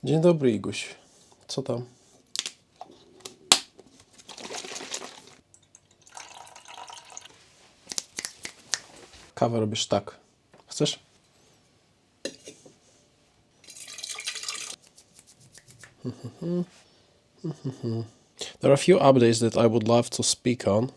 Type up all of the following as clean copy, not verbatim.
Dzień dobry, Iguś. Co tam? Kawę robisz tak. Chcesz? There are a few updates that I would love to speak on,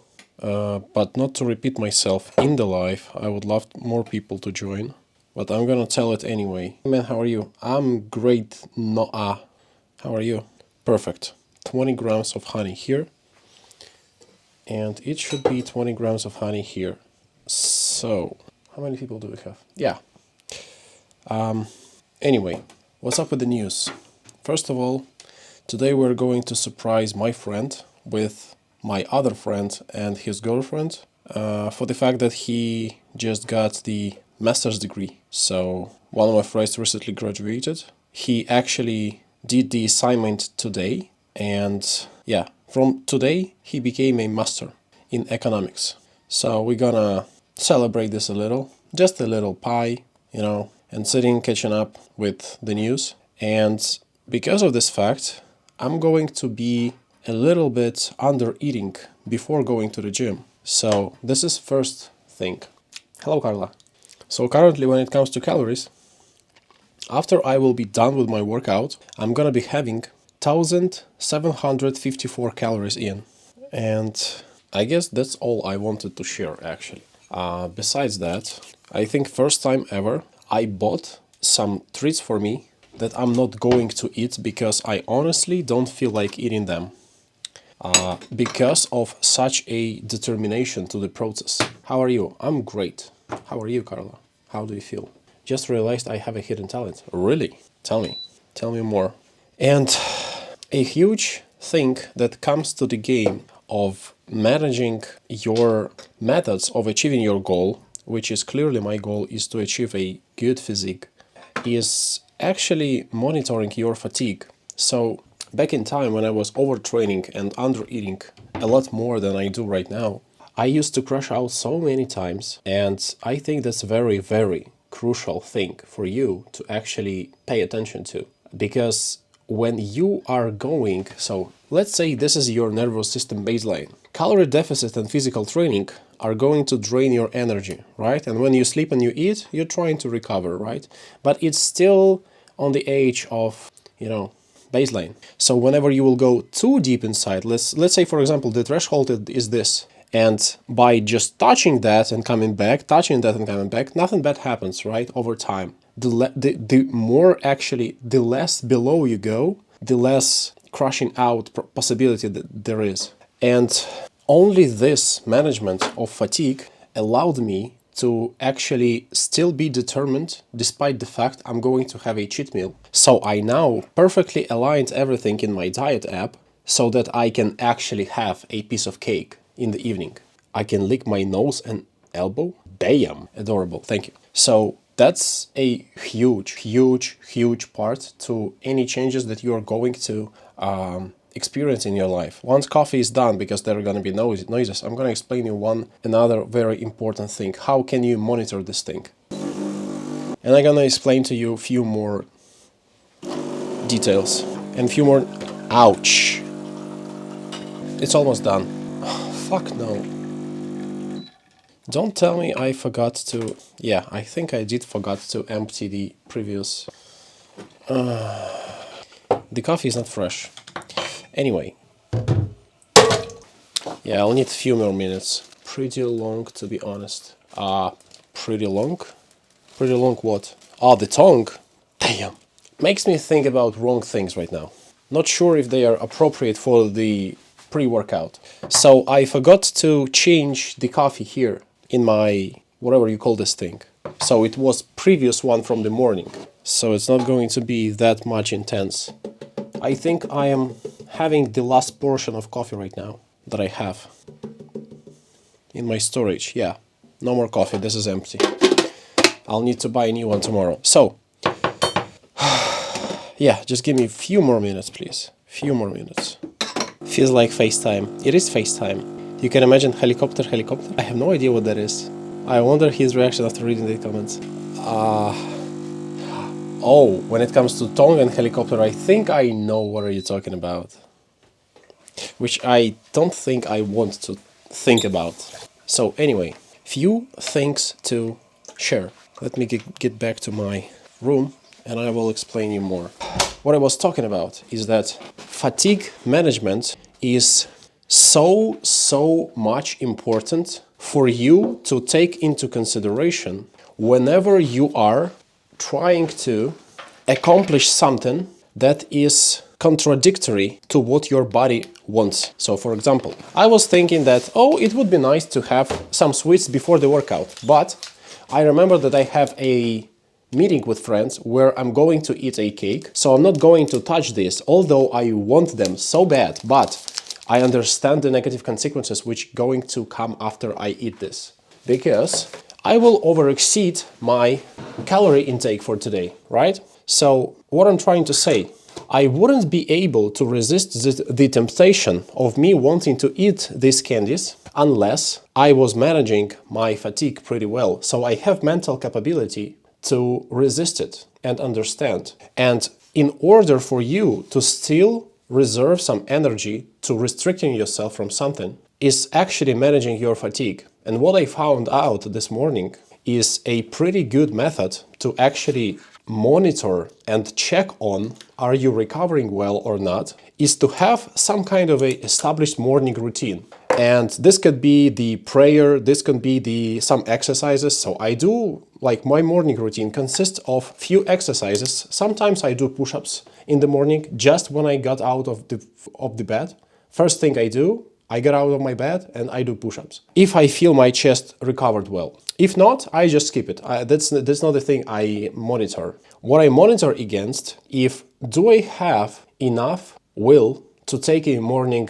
but not to repeat myself in the live. I would love more people to join, but I'm gonna tell it anyway. Man, how are you? I'm great. How are you? Perfect. 20 grams of honey here, and it should be 20 grams of honey here. So, how many people do we have? Yeah. Anyway, what's up with the news? First of all, today we're going to surprise my friend with my other friend and his girlfriend for the fact that he just got the master's degree. So one of my friends recently graduated. He actually did the assignment today, and yeah, from today he became a master in economics. So we're gonna celebrate this a little, just a little pie, and sitting catching up with the news. And because of this fact, I'm going to be a little bit under eating before going to the gym. So this is first thing. Hello, Carla. So currently when it comes to calories, after I will be done with my workout, I'm gonna be having 1754 calories in. And I guess that's all I wanted to share actually. Besides that, I think first time ever I bought some treats for me that I'm not going to eat because I honestly don't feel like eating them. Because of such a determination to the process. How are you? I'm great. How are you, Carla? How do you feel? Just realized I have a hidden talent. Really? Tell me. Tell me more. And a huge thing that comes to the game of managing your methods of achieving your goal, which is clearly my goal, is to achieve a good physique, is actually monitoring your fatigue. So back in time when I was overtraining and undereating a lot more than I do right now, I used to crash out so many times, and I think that's very, very crucial thing for you to actually pay attention to. Because when you are going, so let's say this is your nervous system baseline. Calorie deficit and physical training are going to drain your energy, right? And when you sleep and you eat, you're trying to recover, right? But it's still on the edge of, baseline. So whenever you will go too deep inside, let's say for example the threshold is this, and by just touching that and coming back, touching that and coming back, nothing bad happens, right? Over time, the more actually, the less below you go, the less crushing out possibility that there is. And only this management of fatigue allowed me to actually still be determined despite the fact I'm going to have a cheat meal. So I now perfectly aligned everything in my diet app so that I can actually have a piece of cake in the evening. I can lick my nose and elbow. Damn, adorable, thank you. So that's a huge, huge, huge part to any changes that you are going to experience in your life. Once coffee is done, because there are going to be noises, I'm going to explain you another very important thing. How can you monitor this thing? And I'm going to explain to you a few more details and few more... Ouch! It's almost done. Fuck no. Don't tell me I forgot to... Yeah, I think I did forgot to empty the previous... The coffee is not fresh. Anyway. Yeah, I'll need a few more minutes. Pretty long, to be honest. Pretty long? Pretty long what? The tongue. Damn. Makes me think about wrong things right now. Not sure if they are appropriate for the pre-workout. So I forgot to change the coffee here in my, whatever you call this thing. So it was previous one from the morning. So it's not going to be that much intense. I think I am having the last portion of coffee right now that I have in my storage. Yeah, no more coffee. This is empty. I'll need to buy a new one tomorrow. So, yeah, just give me a few more minutes, please. Few more minutes. Feels like FaceTime. It is FaceTime. You can imagine helicopter. I have no idea what that is. I wonder his reaction after reading the comments. Oh, when it comes to Tongan helicopter, I think I know what are you talking about. Which I don't think I want to think about. So anyway, few things to share. Let me get back to my room and I will explain you more. What I was talking about is that fatigue management is so much important for you to take into consideration whenever you are trying to accomplish something that is contradictory to what your body wants. So for example, I was thinking that, oh, it would be nice to have some sweets before the workout, but I remember that I have a meeting with friends where I'm going to eat a cake, so I'm not going to touch this, although I want them so bad, but I understand the negative consequences which going to come after I eat this, because I will overexceed my calorie intake for today, right? So what I'm trying to say, I wouldn't be able to resist the temptation of me wanting to eat these candies unless I was managing my fatigue pretty well. So I have mental capability to resist it and understand. And in order for you to still reserve some energy to restricting yourself from something is actually managing your fatigue. And what I found out this morning is a pretty good method to actually monitor and check on are you recovering well or not, is to have some kind of a established morning routine. And this could be the prayer, this could be some exercises. So I do, like, my morning routine consists of few exercises. Sometimes I do push-ups in the morning just when I got out of the bed. First thing I do, I get out of my bed and I do push-ups. If I feel my chest recovered well. If not, I just skip it. That's not the thing I monitor. What I monitor against, do I have enough will to take a morning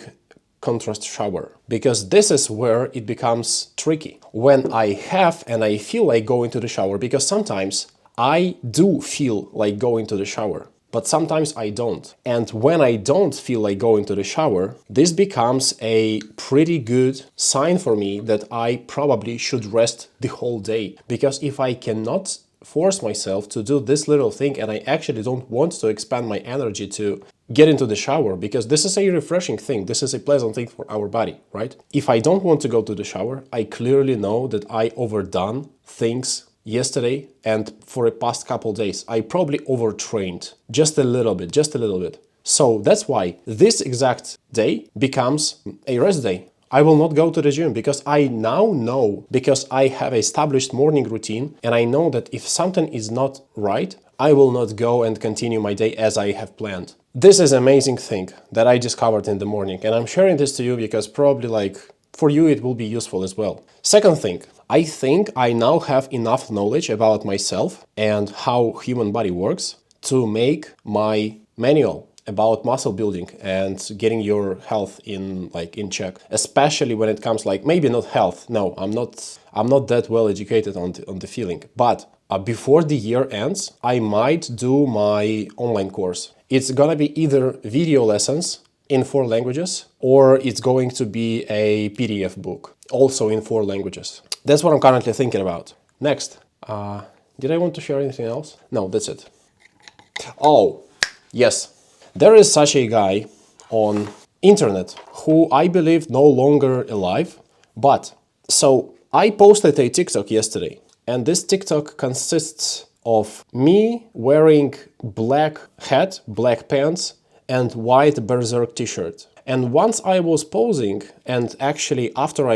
contrast shower? Because this is where it becomes tricky. When I have and I feel like going to the shower, because sometimes I do feel like going to the shower, but sometimes I don't. And when I don't feel like going to the shower, this becomes a pretty good sign for me that I probably should rest the whole day. Because if I cannot force myself to do this little thing and I actually don't want to expand my energy to get into the shower, because this is a refreshing thing, this is a pleasant thing for our body, right? If I don't want to go to the shower, I clearly know that I overdone things yesterday and for the past couple days. I probably overtrained just a little bit. So that's why this exact day becomes a rest day. I will not go to the gym because I now know, because I have established morning routine and I know that if something is not right, I will not go and continue my day as I have planned. This is an amazing thing that I discovered in the morning, and I'm sharing this to you because probably for you it will be useful as well. Second thing, I think I now have enough knowledge about myself and how human body works to make my manual about muscle building and getting your health in check, especially when it comes maybe not health. No, I'm not that well educated on the feeling, but before the year ends, I might do my online course. It's gonna be either video lessons in 4 languages, or it's going to be a PDF book, also in 4 languages. That's what I'm currently thinking about. Next, did I want to share anything else? No, that's it. Oh, yes. There is such a guy on internet who I believe no longer alive, but so I posted a TikTok yesterday, and this TikTok consists of me wearing black hat, black pants, and white berserk t-shirt. And once I was posing, and actually after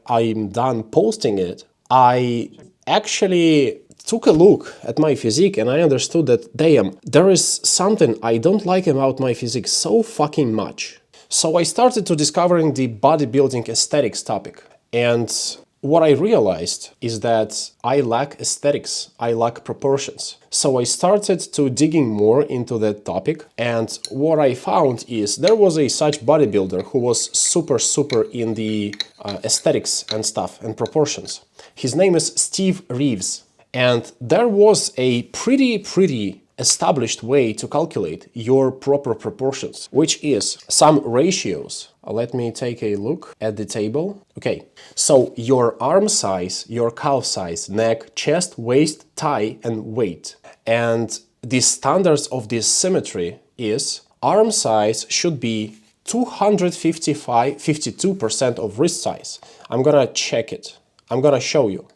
I'm done posting it, I actually took a look at my physique and I understood that, damn, there is something I don't like about my physique so fucking much. So I started to discovering the bodybuilding aesthetics topic. And what I realized is that I lack aesthetics, I lack proportions. So I started to digging more into that topic, and what I found is there was a such bodybuilder who was super in the aesthetics and stuff and proportions. His name is Steve Reeves, and there was a pretty established way to calculate your proper proportions, which is some ratios. Let me take a look at the table. Okay, so your arm size, your calf size, neck, chest, waist, thigh, and weight. And the standards of this symmetry is arm size should be 52% of wrist size. I'm gonna check it. I'm gonna show you.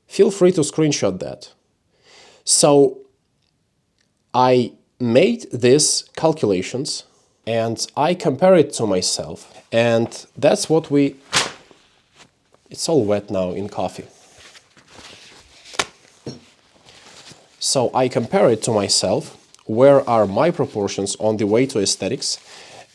Feel free to screenshot that. So I made these calculations and I compare it to myself, and that's what we... It's all wet now in coffee. So I compare it to myself, where are my proportions on the way to aesthetics,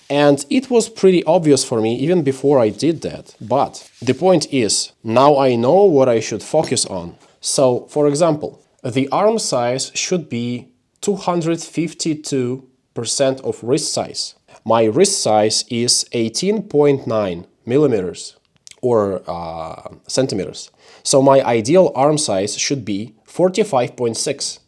and it was pretty obvious for me even before I did that. But the point is, now I know what I should focus on. So, for example, the arm size should be 252% of wrist size. My wrist size is 18.9 millimeters or centimeters. So my ideal arm size should be 45.6,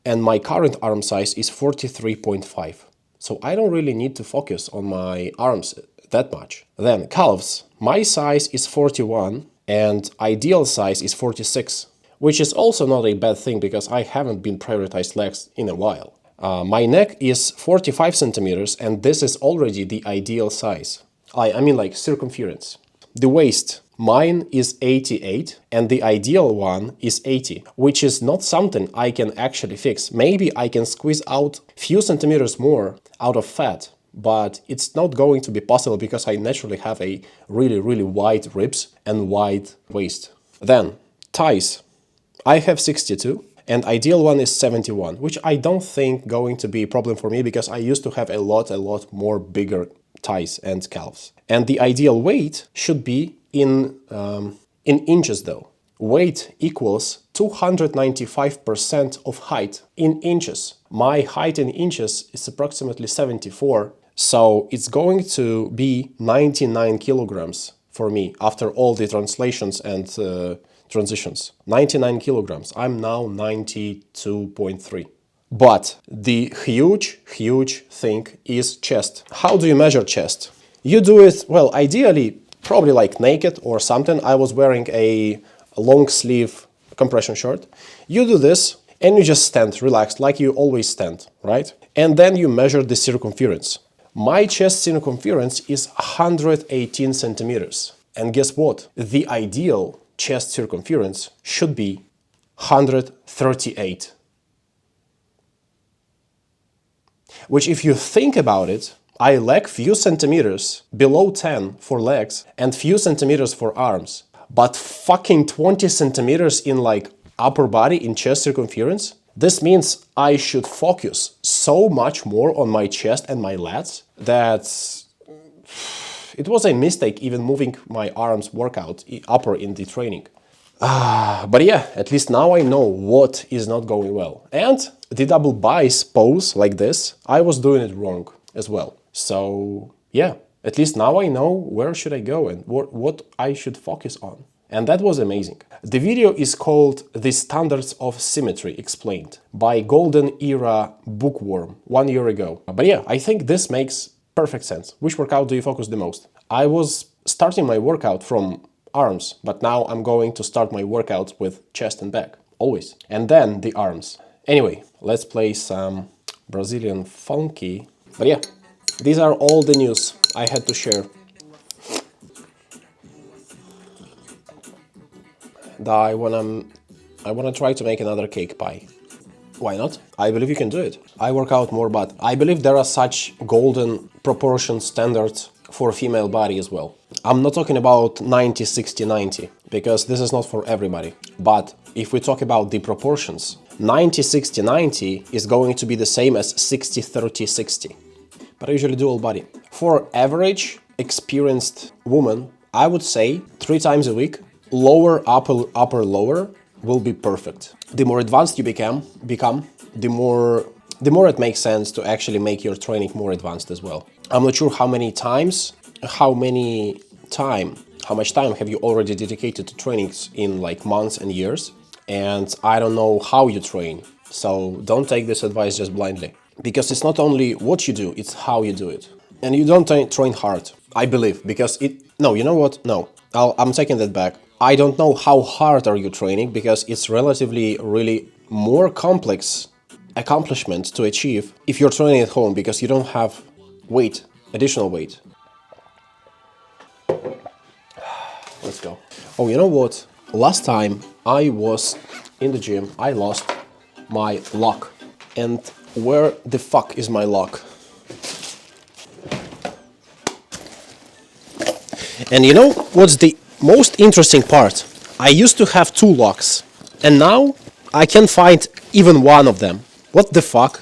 and my current arm size is 43.5. So I don't really need to focus on my arms that much. Then calves, my size is 41 and ideal size is 46, which is also not a bad thing because I haven't been prioritized legs in a while. My neck is 45 centimeters and this is already the ideal size. I mean like circumference. The waist, mine is 88 and the ideal one is 80, which is not something I can actually fix. Maybe I can squeeze out few centimeters more out of fat, but it's not going to be possible because I naturally have a really wide ribs and wide waist. Then thighs, I have 62 and ideal one is 71, which I don't think going to be a problem for me because I used to have a lot more bigger thighs and calves. And the ideal weight should be in inches though. Weight equals 295% of height in inches. My height in inches is approximately 74, so it's going to be 99 kilograms for me after all the translations and transitions. 99 kilograms. I'm now 92.3. But the huge thing is chest. How do you measure chest? You do it, well, ideally, probably like naked or something. I was wearing a long sleeve compression shirt. You do this and you just stand relaxed like you always stand, right? And then you measure the circumference. My chest circumference is 118 centimeters. And guess what? The ideal chest circumference should be 138. Which, if you think about it, I lack few centimeters, below 10 for legs and few centimeters for arms, but fucking 20 centimeters in like upper body in chest circumference? This means I should focus so much more on my chest and my lats that it was a mistake even moving my arms workout upper in the training. But yeah, at least now I know what is not going well. And the double bice pose like this, I was doing it wrong as well. So yeah, at least now I know where should I go and what I should focus on. And that was amazing. The video is called The Standards of Symmetry Explained by Golden Era Bookworm 1 year ago. But yeah, I think this makes perfect sense. Which workout do you focus the most? I was starting my workout from arms, but now I'm going to start my workout with chest and back, always. And then the arms. Anyway, let's play some Brazilian funky. But yeah, these are all the news I had to share. I wanna try to make another cake pie. Why not? I believe you can do it. I work out more, but I believe there are such golden proportion standards for female body as well. I'm not talking about 90, 60, 90, because this is not for everybody. But if we talk about the proportions, 90, 60, 90 is going to be the same as 60, 30, 60. But I usually do all body. For average, experienced woman, I would say 3 times a week, lower, upper, lower will be perfect. The more advanced you become, the more it makes sense to actually make your training more advanced as well. I'm not sure how much time have you already dedicated to trainings in like months and years, and I don't know how you train. So don't take this advice just blindly, because it's not only what you do, it's how you do it. And you don't train hard, I believe, because no, you know what? No, I'm taking that back. I don't know how hard are you training, because it's relatively really more complex accomplishment to achieve if you're training at home because you don't have weight, additional weight. Let's go. Oh, you know what? Last time I was in the gym, I lost my lock. And where the fuck is my lock? And you know what's the most interesting part? I used to have 2 locks, and now I can't find even one of them. What the fuck?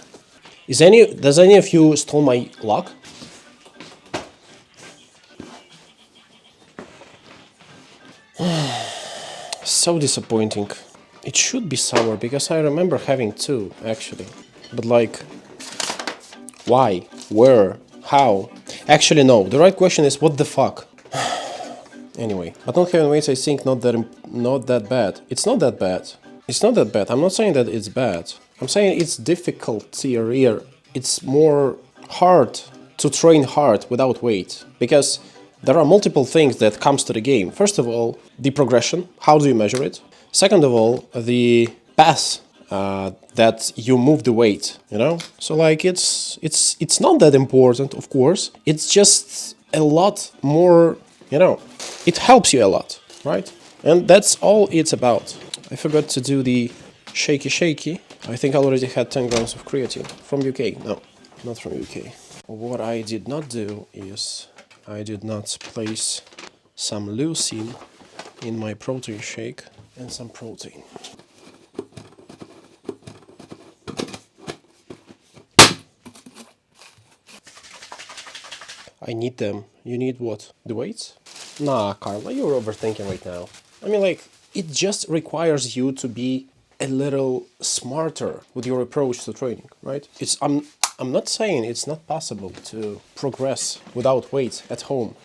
Does any of you stole my lock? So disappointing. It should be somewhere because I remember having 2 actually. But like, why? Where? How? Actually no, the right question is what the fuck? Anyway, but not having weights I think not that bad. It's not that bad. It's not that bad. I'm not saying that it's bad. I'm saying it's difficult. It's more hard to train hard without weight because there are multiple things that comes to the game. First of all, the progression. How do you measure it? Second of all, the path that you move the weight. You know. So like it's not that important, of course. It's just a lot more. You know, it helps you a lot, right? And that's all it's about. I forgot to do the shaky. I think I already had 10 grams of creatine from UK. No, not from UK. What I did not do is I did not place some leucine in my protein shake and some protein. I need them. You need what? The weights? Nah, Carla, you're overthinking right now. I mean, like, it just requires you to be a little smarter with your approach to training, right? I'm not saying it's not possible to progress without weights at home.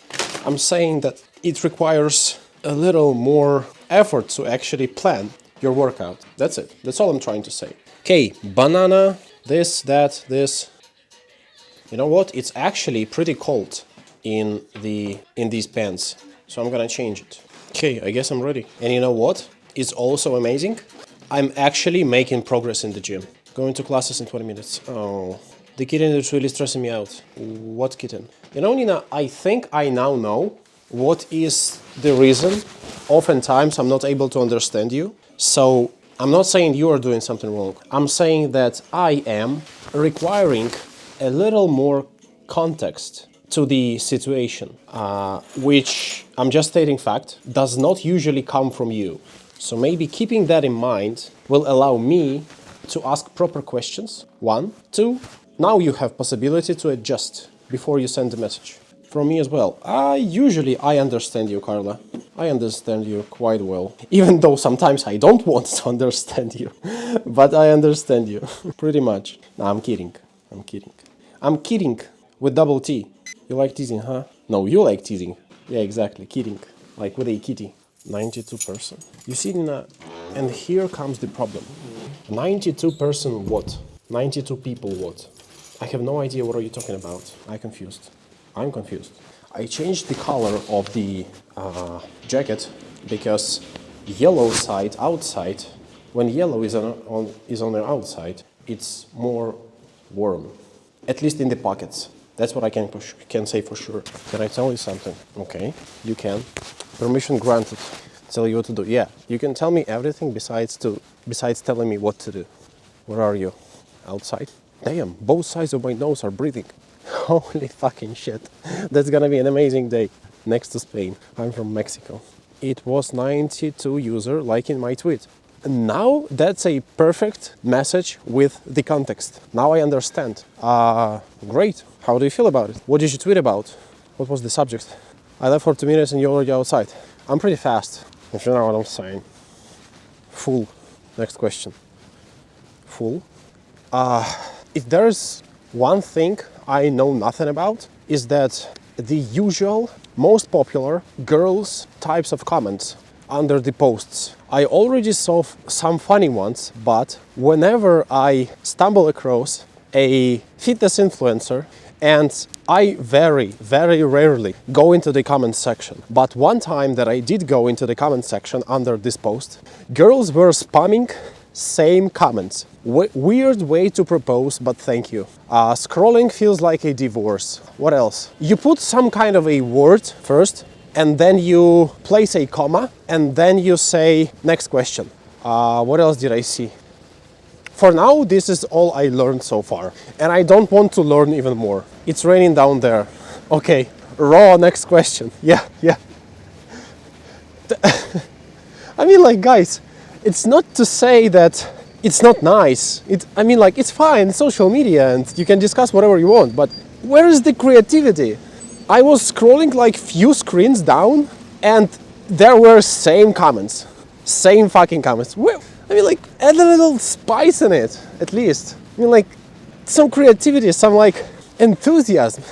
I'm saying that it requires a little more effort to actually plan your workout. That's it. That's all I'm trying to say. Okay, banana, this, that, this. You know what? It's actually pretty cold in these pants, so I'm gonna change it. Okay, I guess I'm ready. And you know what? It's also amazing. I'm actually making progress in the gym. Going to classes in 20 minutes. Oh, the kitten is really stressing me out. What kitten? You know, Nina, I think I now know what is the reason. Oftentimes I'm not able to understand you. So I'm not saying you are doing something wrong. I'm saying that I am requiring a little more context to the situation, which I'm just stating fact, does not usually come from you. So maybe keeping that in mind will allow me to ask proper questions. 1, 2, now you have possibility to adjust before you send the message. From me as well. I understand you, Carla. I understand you quite well. Even though sometimes I don't want to understand you. But I understand you. Pretty much. No, I'm kidding. I'm kidding with double T. You like teasing, huh? No, you like teasing. Yeah, exactly. Kidding. Like with a kitty. 92%. You see, Nina, and here comes the problem. 92% what? 92 people what? I have no idea what are you talking about. I'm confused. I changed the color of the jacket because yellow side outside, when yellow is on the outside, it's more warm. At least in the pockets. That's what I can say for sure. Can I tell you something? Okay, you can. Permission granted. Tell you what to do. Yeah, you can tell me everything besides telling me what to do. Where are you? Outside? Damn, both sides of my nose are breathing. Holy fucking shit. That's gonna be an amazing day. Next to Spain. I'm from Mexico. It was 92 user liking my tweet. Now that's a perfect message with the context. Now I understand. Great. How do you feel about it? What did you tweet about? What was the subject? I left for 2 minutes and you're already outside. I'm pretty fast, if you know what I'm saying. Full. Next question. Full. If there's one thing I know nothing about, is that the usual, most popular girls types of comments under the posts. I already saw some funny ones, but whenever I stumble across a fitness influencer, and I very, very rarely go into the comment section, but one time that I did go into the comment section under this post, girls were spamming same comments. Weird way to propose, but thank you. Scrolling feels like a divorce. What else? You put some kind of a word first, and then you place a comma, and then you say next question. What else did I see? For now, this is all I learned so far, and I don't want to learn even more. It's raining down there. Okay, raw, next question. Yeah. I mean, like, guys, it's not to say that it's not nice. It's fine, social media, and you can discuss whatever you want, but where is the creativity? I was scrolling like few screens down, and there were same comments. Same fucking comments. Like, add a little spice in it, at least. Like, some creativity, some, like, enthusiasm,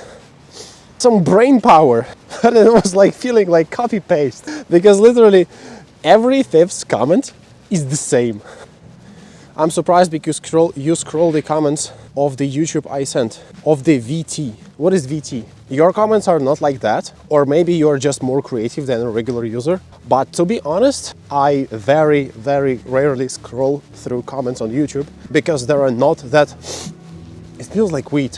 some brain power. But it was, like, feeling like copy-paste. Because literally, every fifth comment is the same. I'm surprised because you scroll the comments of the YouTube I sent, of the VT. What is VT? Your comments are not like that, or maybe you're just more creative than a regular user. But to be honest, I very, very rarely scroll through comments on YouTube because there are not that... It smells like weed.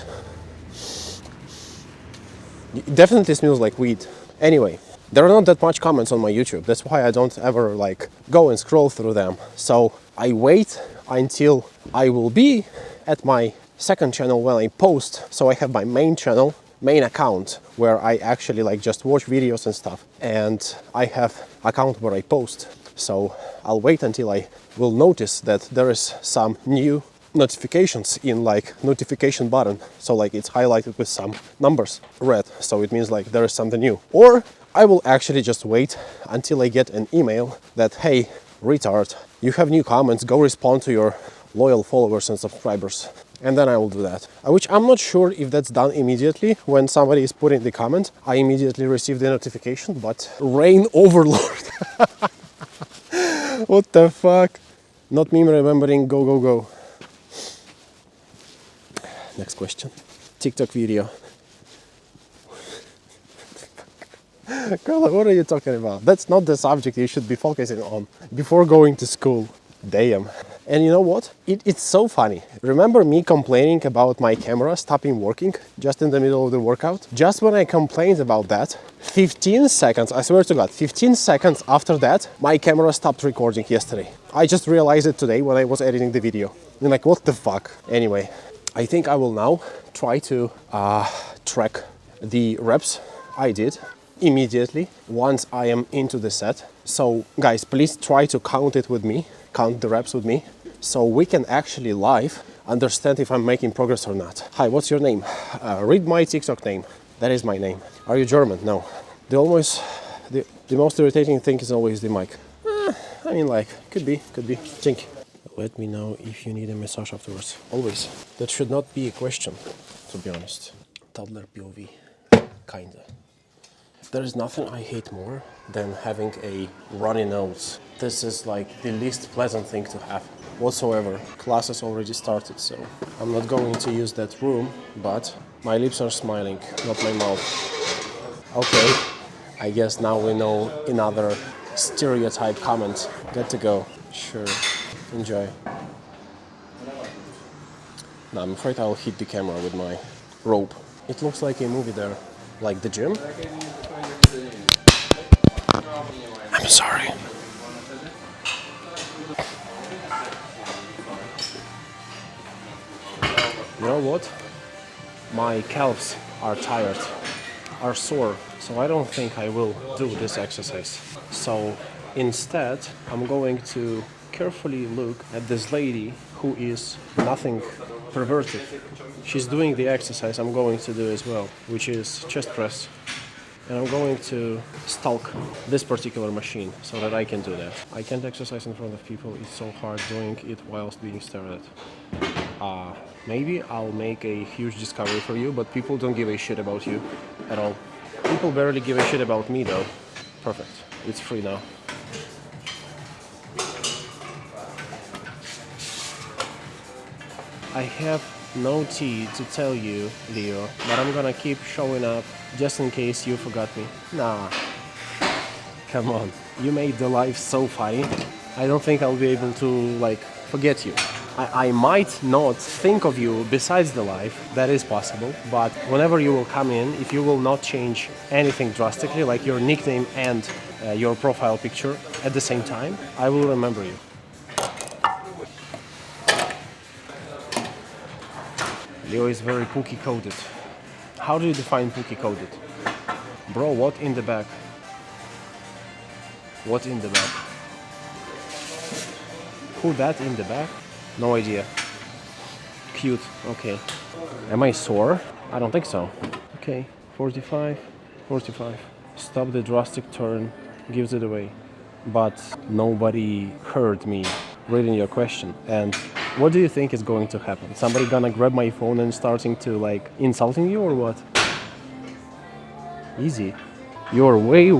It definitely smells like weed. Anyway, there are not that much comments on my YouTube. That's why I don't ever like go and scroll through them. So I wait until I will be at my second channel when I post. So I have my main channel, main account, where I actually like just watch videos and stuff. And I have account where I post. So I'll wait until I will notice that there is some new notifications in like notification button. So like it's highlighted with some numbers red. So it means like there is something new. Or I will actually just wait until I get an email that, hey, retard, you have new comments, go respond to your loyal followers and subscribers. And then I will do that. Which I'm not sure if that's done immediately. When somebody is putting the comment, I immediately receive the notification, but rain overlord. What the fuck? Not me remembering go. Next question. TikTok video. Carla, what are you talking about? That's not the subject you should be focusing on before going to school. Damn. And you know what? It's so funny. Remember me complaining about my camera stopping working just in the middle of the workout? Just when I complained about that, 15 seconds, I swear to God, 15 seconds after that, my camera stopped recording yesterday. I just realized it today when I was editing the video. I'm like, what the fuck? Anyway, I think I will now try to track the reps I did immediately once I am into the set. So guys, please try to count it with me, count the reps with me, so we can actually live understand if I'm making progress or not. Hi, what's your name? Read my TikTok name. That is my name. Are you German? No. The most irritating thing is always the mic. I mean, like, could be. Thank you. Let me know if you need a massage afterwards. Always. That should not be a question, to be honest. Toddler POV. Kinda. There is nothing I hate more than having a runny nose. This is like the least pleasant thing to have whatsoever. Class has already started, so I'm not going to use that room, but my lips are smiling, not my mouth. Okay, I guess now we know another stereotype comment. Good to go. Sure. Enjoy. No, I'm afraid I'll hit the camera with my rope. It looks like a movie there. Like the gym? I'm sorry. You know what? My calves are tired, are sore, so I don't think I will do this exercise. So instead, I'm going to carefully look at this lady who is nothing perverted. She's doing the exercise I'm going to do as well, which is chest press. And I'm going to stalk this particular machine so that I can do that. I can't exercise in front of people, it's so hard doing it whilst being stared at. Maybe I'll make a huge discovery for you, but people don't give a shit about you at all. People barely give a shit about me though. Perfect, it's free now. I have no tea to tell you, Leo, but I'm gonna keep showing up just in case you forgot me. Nah, come on, you made the life so funny. I don't think I'll be able to like forget you. I might not think of you besides the live, that is possible, but whenever you will come in, if you will not change anything drastically, like your nickname and your profile picture at the same time, I will remember you. Leo is very pookie coded. How do you define pookie coded? Bro, what in the back? What in the back? Who that in the back? No idea. Cute, okay. Am I sore? I don't think so. Okay, 45, 45. Stop the drastic turn, gives it away. But nobody heard me reading your question. And what do you think is going to happen? Somebody gonna grab my phone and starting to like insulting you or what? Easy. You're way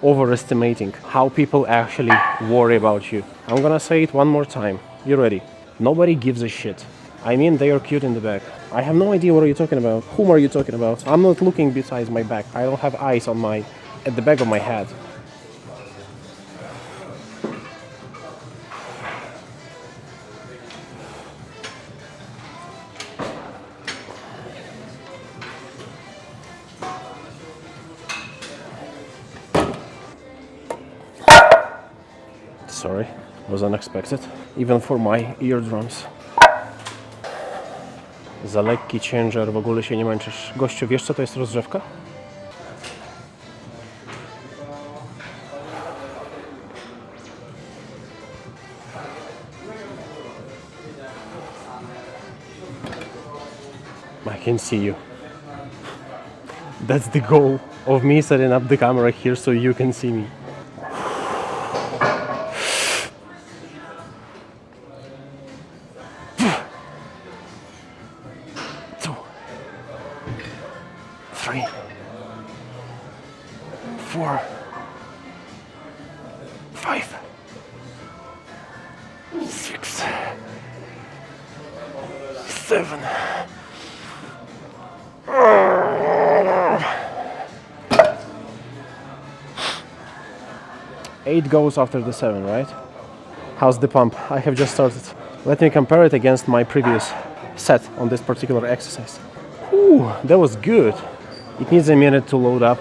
overestimating how people actually worry about you. I'm gonna say it one more time. You ready? Nobody gives a shit. I mean, they are cute in the back. I have no idea what are you talking about. Whom are you talking about? I'm not looking besides my back. I don't have eyes on at the back of my head. Sorry, was unexpected. Even for my eardrums. Za lekki ciężar, w ogóle się nie męczysz. Gościu, wiesz co to jest rozgrzewka? I can see you. That's the goal of me setting up the camera here so you can see me. Three, 4, 5, 6, 7. 8 goes after the 7, right? How's the pump? I have just started. Let me compare it against my previous set on this particular exercise. Ooh, that was good. It needs a minute to load up.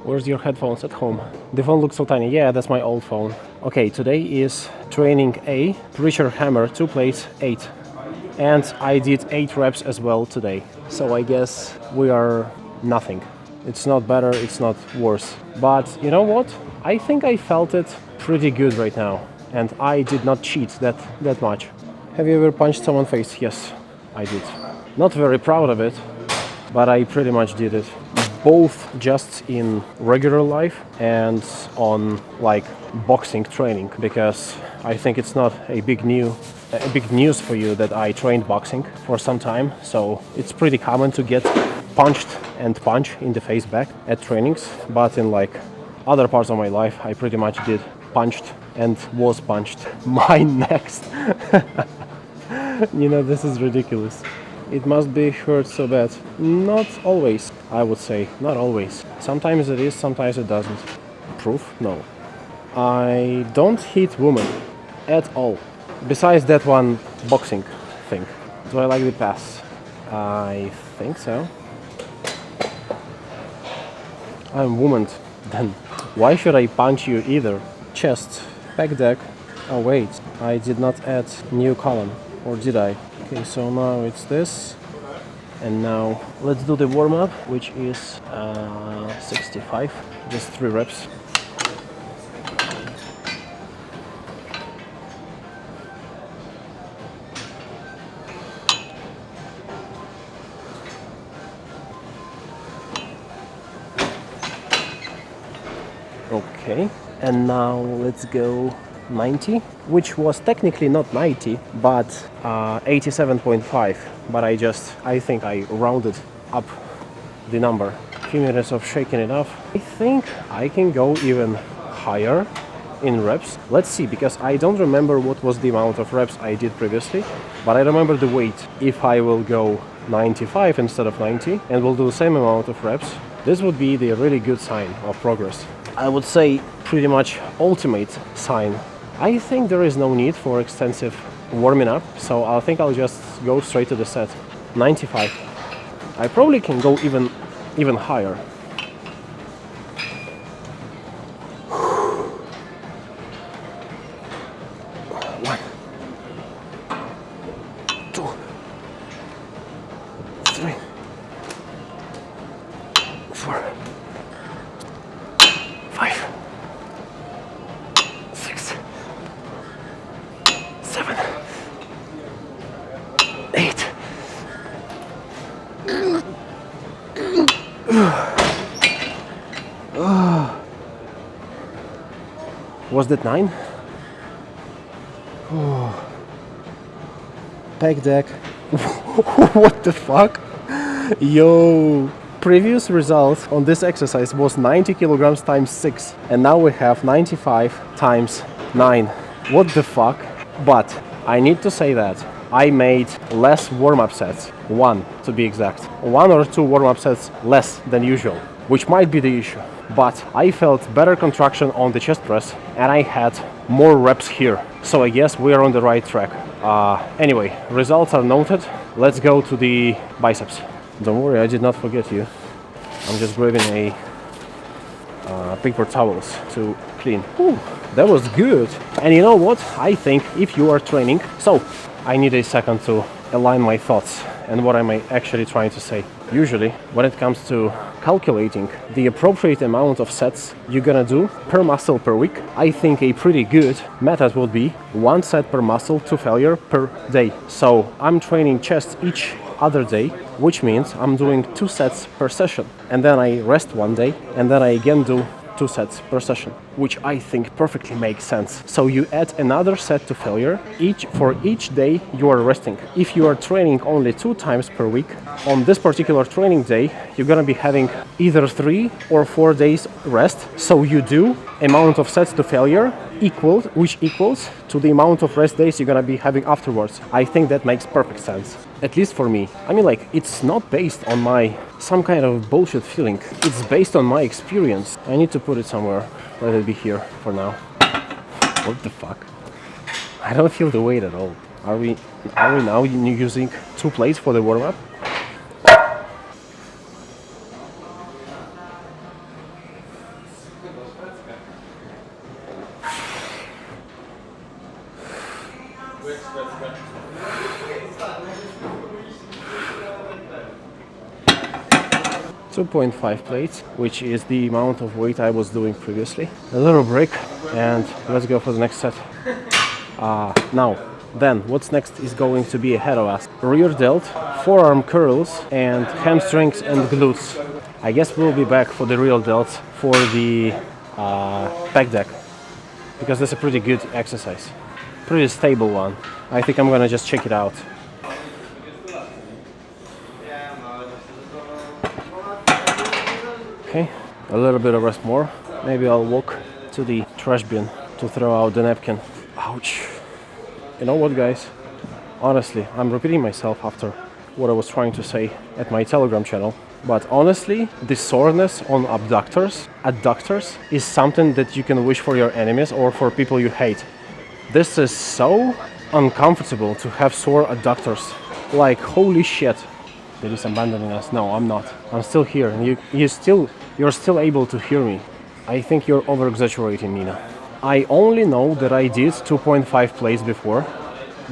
Where's your headphones? At home. The phone looks so tiny. Yeah, that's my old phone. Okay, today is training A, pressure hammer, 2 plates, 8. And I did 8 reps as well today. So I guess we are nothing. It's not better, it's not worse. But you know what? I think I felt it pretty good right now. And I did not cheat that much. Have you ever punched someone's face? Yes, I did. Not very proud of it, but I pretty much did it. Both just in regular life and on like boxing training, because I think it's not a big news for you that I trained boxing for some time, so it's pretty common to get punched and punch in the face back at trainings, but in like other parts of my life I pretty much did punched and was punched. Mine next. You know, this is ridiculous. It must be hurt so bad. Not always, I would say. Not always. Sometimes it is, sometimes it doesn't. Proof? No. I don't hit women at all. Besides that one boxing thing. Do I like the pass? I think so. I'm woman. Then why should I punch you either? Chest, back deck. Oh wait, I did not add new column. Or did I? Okay, so now it's this. And now let's do the warm-up, which is 65. Just 3 reps. Okay, and now let's go 90, which was technically not 90, but 87.5. But I think I rounded up the number. A few minutes of shaking it off. I think I can go even higher in reps. Let's see, because I don't remember what was the amount of reps I did previously, but I remember the weight. If I will go 95 instead of 90 and will do the same amount of reps, this would be the really good sign of progress. I would say pretty much ultimate sign I think there is no need for extensive warming up, so I think I'll just go straight to the set. 95. I probably can go even higher. One, two, three, four, five, six, seven, eight. Was that 9? Pec deck. What the fuck? Yo! Previous result on this exercise was 90 kilograms times 6, and now we have 95 times 9. What the fuck? But I need to say that I made less warm-up sets, 1 to be exact. 1 or 2 warm-up sets less than usual, which might be the issue. But I felt better contraction on the chest press and I had more reps here. So I guess we are on the right track. Anyway, results are noted. Let's go to the biceps. Don't worry, I did not forget you. I'm just grabbing a paper towels to clean. Whew, that was good. And you know what? I think if you are training, so I need a second to align my thoughts and what am I actually trying to say. Usually, when it comes to calculating the appropriate amount of sets you're gonna do per muscle per week, I think a pretty good method would be 1 set per muscle to failure per day. So I'm training chest each other day, which means I'm doing 2 sets per session, and then I rest 1 day, and then I again do 2 sets per session, which I think perfectly makes sense. So you add another set to failure for each day you are resting. If you are training only 2 times per week, on this particular training day, you're gonna be having either 3 or 4 days rest. So you do amount of sets to failure which equals to the amount of rest days you're gonna be having afterwards. I think that makes perfect sense, at least for me. I mean, like, it's not based on some kind of bullshit feeling. It's based on my experience. I need to put it somewhere. Let it be here for now. What the fuck? I don't feel the weight at all. Are we now using 2 plates for the warm-up? .5 plates, which is the amount of weight I was doing previously. A little break and let's go for the next set. Now, then, what's next is going to be ahead of us. Rear delt, forearm curls, and hamstrings and glutes. I guess we'll be back for the rear delts for the pec deck, because that's a pretty good exercise. Pretty stable one. I think I'm gonna just check it out. Okay, a little bit of rest more. Maybe I'll walk to the trash bin to throw out the napkin. Ouch. You know what, guys? Honestly, I'm repeating myself after what I was trying to say at my Telegram channel. But honestly, the soreness on adductors, is something that you can wish for your enemies or for people you hate. This is so uncomfortable to have sore adductors. Like, holy shit. It is abandoning us. No, I'm not. I'm still here, and you're still able to hear me. I think you're over-exaggerating, Nina. I only know that I did 2.5 plates before,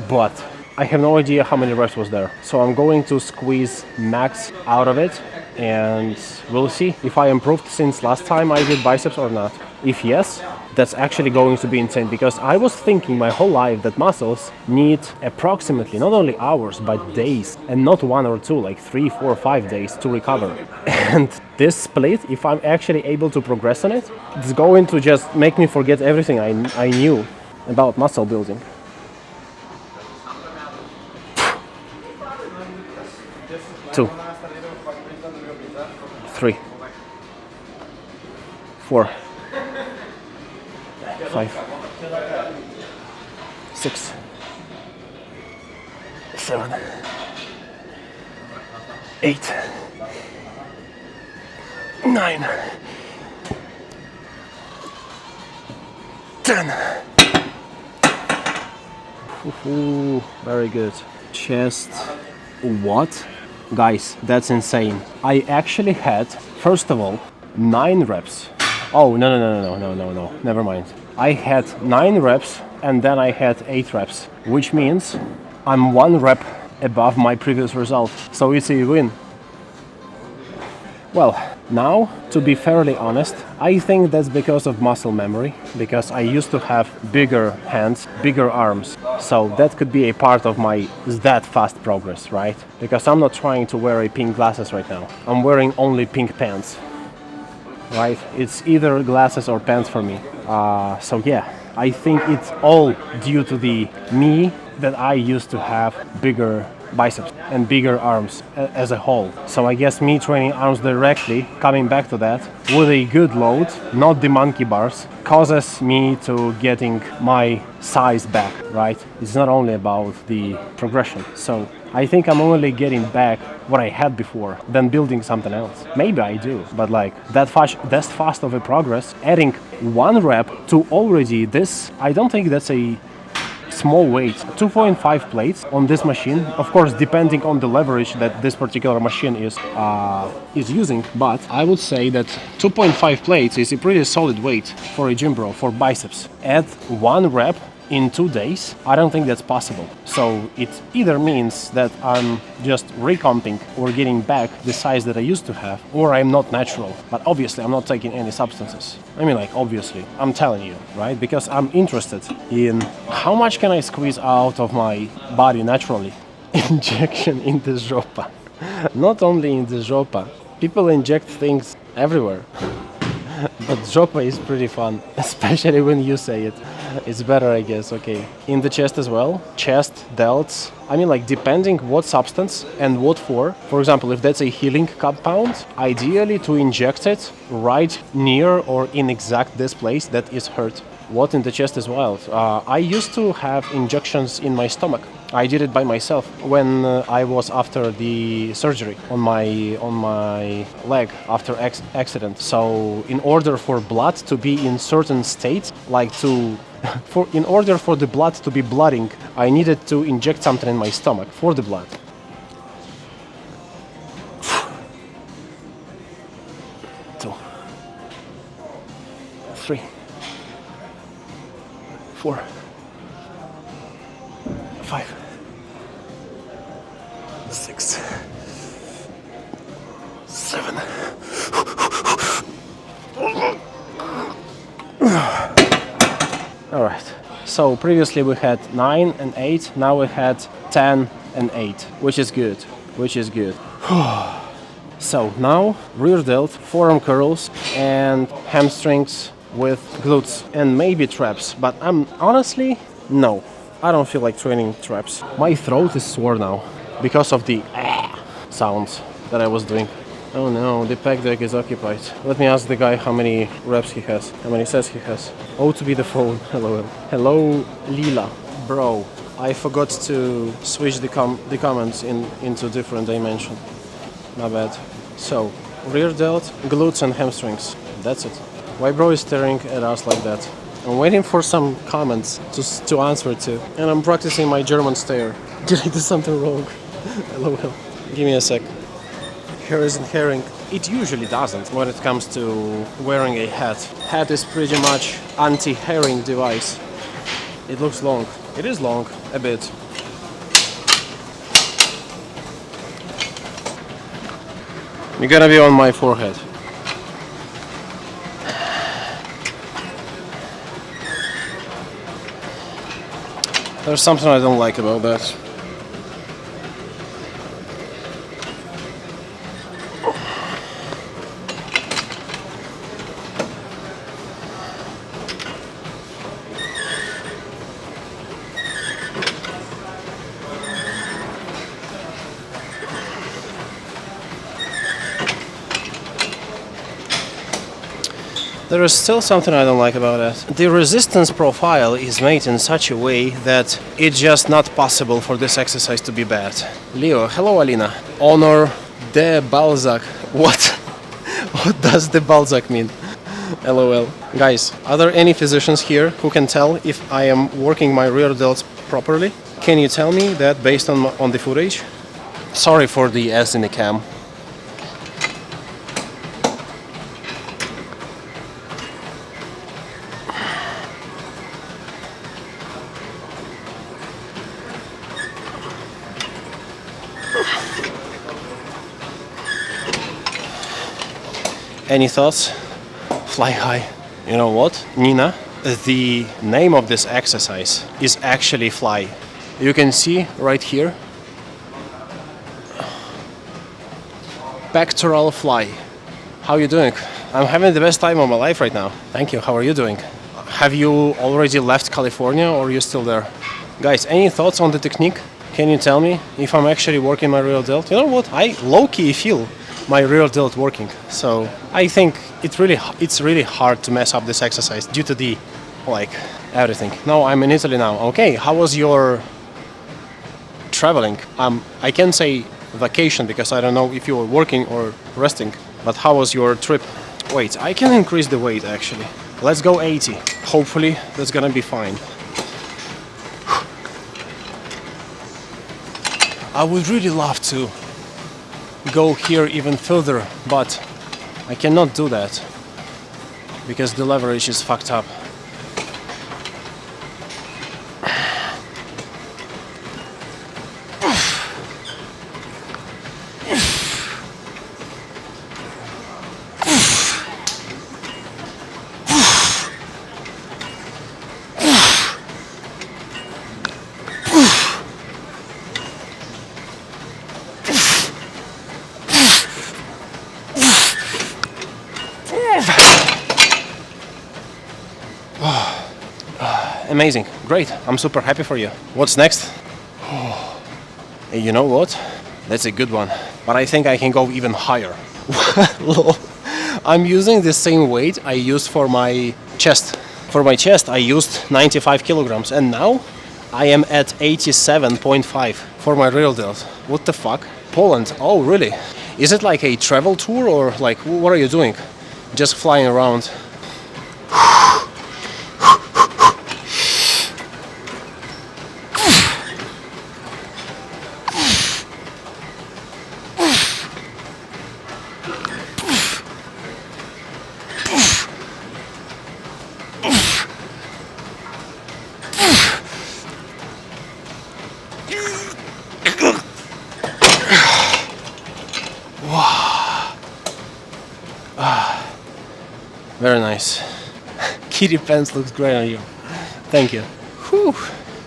but I have no idea how many reps was there. So I'm going to squeeze max out of it, and we'll see if I improved since last time I did biceps or not. If yes, that's actually going to be insane, because I was thinking my whole life that muscles need approximately not only hours but days, and not 1 or 2, like 3, 4, 5 days to recover. And this split, if I'm actually able to progress on it, it's going to just make me forget everything I knew about muscle building. Two, 3, 4, 5, 6, 7, 8, 9, 10, Ooh, very good. Chest. What? Guys, that's insane. I actually had, first of all, 9 reps. Oh, no. Never mind. I had 9 reps and then I had 8 reps, which means I'm 1 rep above my previous result. So it's a win. Well, now, to be fairly honest, I think that's because of muscle memory, because I used to have bigger hands, bigger arms. So that could be a part of my that fast progress, right? Because I'm not trying to wear a pink glasses right now. I'm wearing only pink pants, right? It's either glasses or pants for me. So yeah, I think it's all due to the me that I used to have bigger biceps and bigger arms as a whole. So I guess me training arms directly, coming back to that, with a good load, not the monkey bars, causes me to getting my size back, right? It's not only about the progression. So I think I'm only getting back what I had before than building something else. Maybe I do, but like that's fast of a progress. Adding 1 rep to already this, I don't think that's a small weight. 2.5 plates on this machine, of course depending on the leverage that this particular machine is using, but I would say that 2.5 plates is a pretty solid weight for a gym bro, for biceps. Add 1 rep in 2 days, I don't think that's possible. So it either means that I'm just recomping or getting back the size that I used to have, or I'm not natural. But obviously I'm not taking any substances. I mean, like, obviously, I'm telling you, right? Because I'm interested in how much can I squeeze out of my body naturally. Injection in the żopa. Not only in the żopa. People inject things everywhere. But żopa is pretty fun, especially when you say it. It's better, I guess, okay. In the chest as well, chest, delts. I mean, like, depending what substance and what for. For example, if that's a healing compound, ideally to inject it right near or in exact this place that is hurt. What in the chest as well. I used to have injections in my stomach. I did it by myself when I was after the surgery on my leg after accident. So in order for blood to be in certain states, like in order for the blood to be blooding, I needed to inject something in my stomach for the blood. 2, 3, 4, 5, 6, 7. All right. So previously we had 9 and 8. Now we had 10 and 8, which is good. So now rear delt, forearm curls, and hamstrings with glutes and maybe traps. But I'm honestly, no, I don't feel like training traps. My throat is sore now because of the sounds that I was doing. Oh no, the pec deck is occupied. Let me ask the guy how many reps he has, how many sets he has. Oh, to be the phone. Hello. Hello, Lila. Bro, I forgot to switch the comments into different dimension. My bad. So, rear delt, glutes and hamstrings. That's it. Why bro is staring at us like that? I'm waiting for some comments to answer to. And I'm practicing my German stare. Did I do something wrong? LOL. Give me a sec. Hair isn't herring. It usually doesn't when it comes to wearing a hat. Hat is pretty much anti-herring device. It looks long. It is long, a bit. You're gonna be on my forehead. There's something I don't like about that. There is still something I don't like about it. The resistance profile is made in such a way that it's just not possible for this exercise to be bad. Leo, hello Alina. Honor de Balzac. What? What does the Balzac mean? LOL. Guys, are there any physicians here who can tell if I am working my rear delts properly. Can you tell me that based on the footage? Sorry for the S in the cam. Any thoughts? Fly high. You know what, Nina? The name of this exercise is actually fly. You can see right here. Pectoral fly. How you doing? I'm having the best time of my life right now. Thank you. How are you doing? Have you already left California or are you still there? Guys, any thoughts on the technique? Can you tell me if I'm actually working my rear delt? You know what? I low-key feel my rear delt working. So I think it's really hard to mess up this exercise due to the everything. No, I'm in Italy now. Okay, how was your traveling? I can say vacation because I don't know if you were working or resting. But how was your trip? Wait, I can increase the weight actually. Let's go 80. Hopefully that's gonna be fine. I would really love to go here even further, but I cannot do that because the leverage is fucked up. Amazing, great, I'm super happy for you. What's next? You know what? That's a good one, but I think I can go even higher. Lol. I'm using the same weight I used for my chest. For my chest I used 95 kilograms and now I am at 87.5 for my real delt. What the fuck? Poland, oh really? Is it like a travel tour or like what are you doing? Just flying around? Very nice. Kitty pants looks great on you. Thank you. Whew.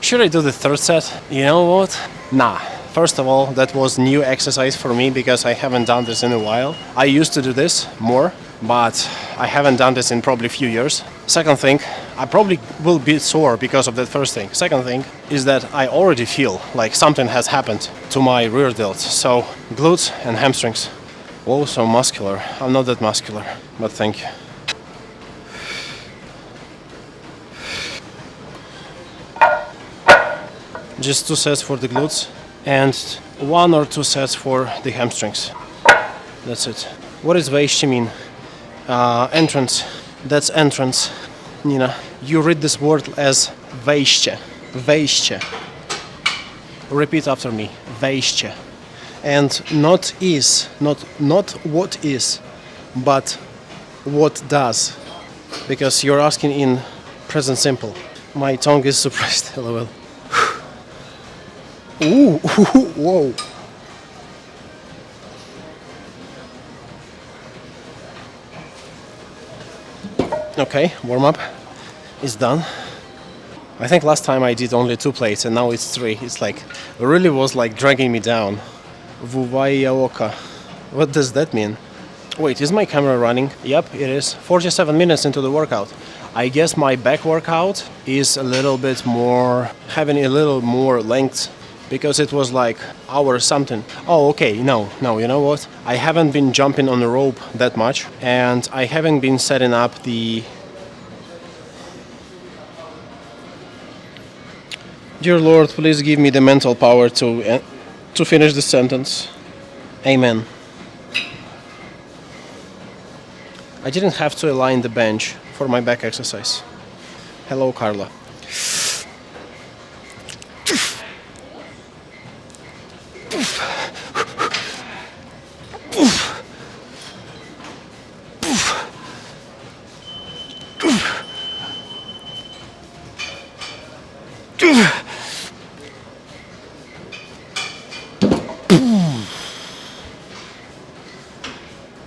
Should I do the third set? You know what? Nah. First of all, that was new exercise for me because I haven't done this in a while. I used to do this more, but I haven't done this in probably a few years. Second thing, I probably will be sore because of that first thing. Second thing is that I already feel like something has happened to my rear delt. So glutes and hamstrings. Whoa, so muscular. I'm not that muscular, but thank you. Just 2 sets for the glutes and 1 or 2 sets for the hamstrings. That's it. What does wejście mean? Entrance. That's entrance. Nina, you read this word as wejście. Wejście. Repeat after me. Wejście. And not is, not what is, but what does. Because you're asking in present simple. My tongue is suppressed. LOL. Ooh, whoa. Okay, warm up is done. I think last time I did only 2 plates and now it's 3. It's like, it really was like dragging me down. Vuvayaoka. What does that mean? Wait, is my camera running? Yep, it is. 47 minutes into the workout. I guess my back workout is a little bit more, having a little more length because it was like hour something. Oh, okay, no, you know what? I haven't been jumping on the rope that much and I haven't been setting up the... Dear Lord, please give me the mental power to finish this sentence. Amen. I didn't have to align the bench for my back exercise. Hello, Carla.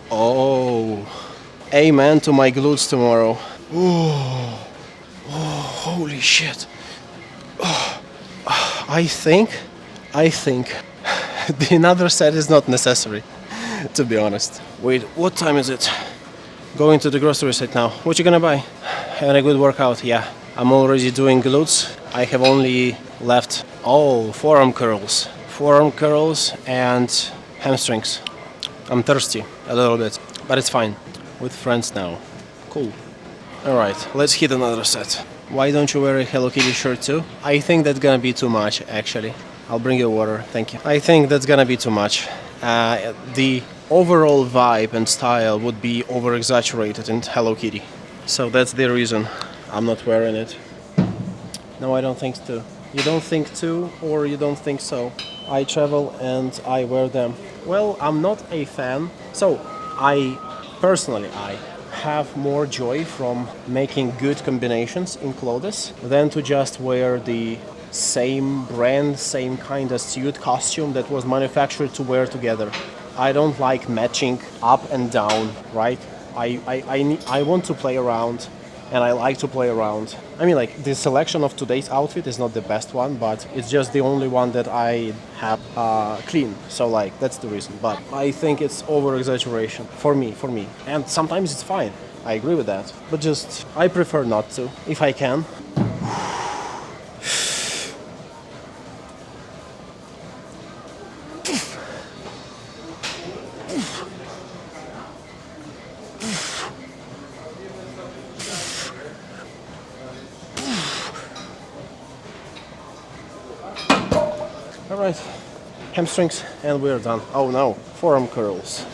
Oh, amen to my glutes tomorrow. Holy shit. I think the another set is not necessary, to be honest. Wait, what time is it? Going to the grocery set now. What you gonna buy? Having a good workout, yeah. I'm already doing glutes. I have only left, forearm curls. Forearm curls and hamstrings. I'm thirsty a little bit, but it's fine. With friends now. Cool. Alright, let's hit another set. Why don't you wear a Hello Kitty shirt too? I think that's gonna be too much, actually. I'll bring you water, thank you. I think that's gonna be too much. The overall vibe and style would be over-exaggerated in Hello Kitty. So that's the reason I'm not wearing it. No, I don't think so. You don't think too, or you don't think so? I travel and I wear them. Well, I'm not a fan. So, I have more joy from making good combinations in clothes than to just wear the same brand, same kind of suit costume that was manufactured to wear together. I don't like matching up and down, right? I want to play around, and I like to play around. I mean, like, the selection of today's outfit is not the best one, but it's just the only one that I have clean. So, like, that's the reason. But I think it's over-exaggeration for me. And sometimes it's fine. I agree with that. But just, I prefer not to, if I can. Alright, hamstrings, and we're done. Oh no, forearm curls.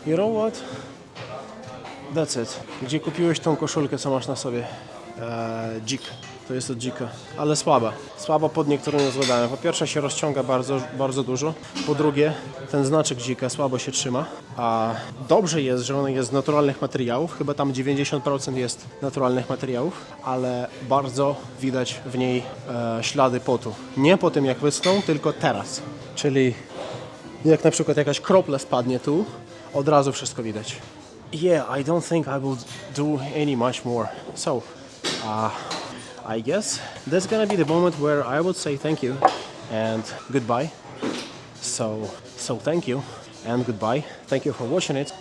You know what? That's it. Gdzie kupiłeś tą koszulkę, co masz na sobie? Dzik. To jest od dzika. Ale słaba. Słaba pod niektórymi względami. Po pierwsze się rozciąga bardzo, bardzo dużo. Po drugie, ten znaczek dzika słabo się trzyma. A dobrze jest, że on jest z naturalnych materiałów. Chyba tam 90% jest naturalnych materiałów. Ale bardzo widać w niej ślady potu. Nie po tym jak wyschną, tylko teraz. Czyli jak na przykład jakaś kropla spadnie tu, od razu wszystko widać. Yeah, I don't think I will do any much more. So, I guess that's gonna be the moment where I would say thank you and goodbye. So thank you and goodbye. Thank you for watching it.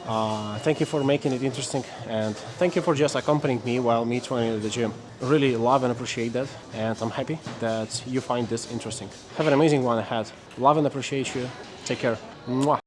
Thank you for making it interesting, and thank you for just accompanying me while me training at the gym. Really love and appreciate that, and I'm happy that you find this interesting. Have an amazing one ahead. Love and appreciate you. Take care. Mwah.